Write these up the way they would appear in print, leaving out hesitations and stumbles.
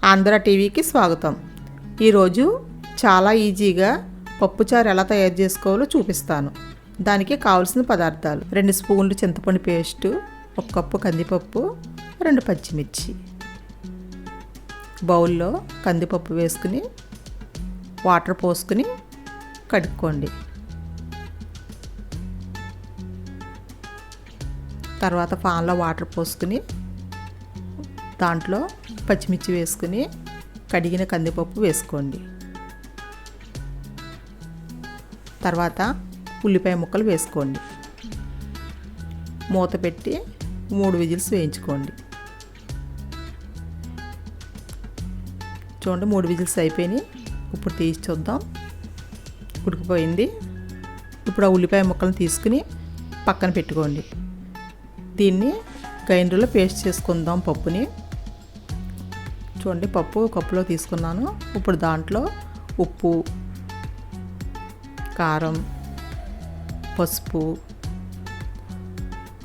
ఆంధ్ర టీవీకి స్వాగతం. ఈరోజు చాలా ఈజీగా పప్పుచారు ఎలా తయారు చేసుకోవాలో చూపిస్తాను. దానికి కావాల్సిన పదార్థాలు: 2 స్పూన్లు చింతపండు పేస్టు, 1 కప్పు కందిపప్పు, 2 పచ్చిమిర్చి. బౌల్లో కందిపప్పు వేసుకుని వాటర్ పోసుకుని కడుక్కోండి. తర్వాత పాన్లో వాటర్ పోసుకుని దాంట్లో పచ్చిమిర్చి వేసుకుని కడిగిన కందిపప్పు వేసుకోండి. తర్వాత ఉల్లిపాయ ముక్కలు వేసుకోండి. మూత పెట్టి 3 విజిల్స్ వేయించుకోండి. చూడండి, 3 విజిల్స్ అయిపోయినాయి. ఇప్పుడు తీసి చూద్దాం. ఉడికిపోయింది. ఇప్పుడు ఆ ఉల్లిపాయ ముక్కలను తీసుకుని పక్కన పెట్టుకోండి. దీన్ని గ్రైండర్లో పేస్ట్ చేసుకుందాం పప్పుని. చూడండి, పప్పు కప్పులో తీసుకున్నాను. ఇప్పుడు దాంట్లో ఉప్పు, కారం, పసుపు,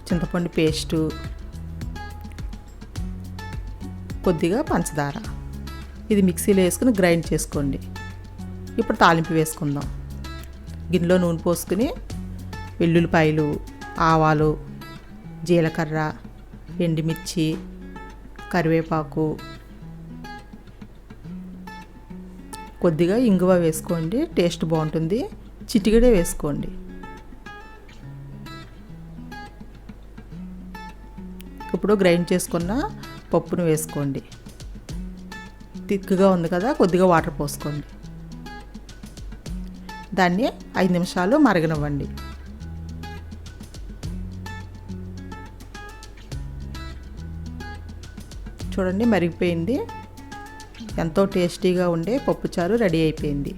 చింతపండు పేస్టు, కొద్దిగా పంచదార ఇది మిక్సీలో వేసుకుని గ్రైండ్ చేసుకోండి. ఇప్పుడు తాలింపు వేసుకుందాం. గిన్నెలో నూనె పోసుకుని వెల్లుల్లిపాయలు, ఆవాలు, జీలకర్ర, ఎండుమిర్చి, కరివేపాకు, కొద్దిగా ఇంగువ వేసుకోండి. టేస్ట్ బాగుంటుంది. చిటికెడే వేసుకోండి. ఇప్పుడు గ్రైండ్ చేసుకున్న పప్పును వేసుకోండి. తిక్కుగా ఉంది కదా, కొద్దిగా వాటర్ పోసుకోండి. దాన్ని 5 నిమిషాలు మరగనివ్వండి. చూడండి, మరిగిపోయింది. ఎంతో టేస్టీగా ఉండే పప్పుచారు రెడీ అయిపోయింది.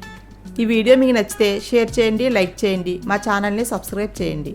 ఈ వీడియో మీకు నచ్చితే షేర్ చేయండి, లైక్ చేయండి, మా ఛానల్ని సబ్స్క్రైబ్ చేయండి.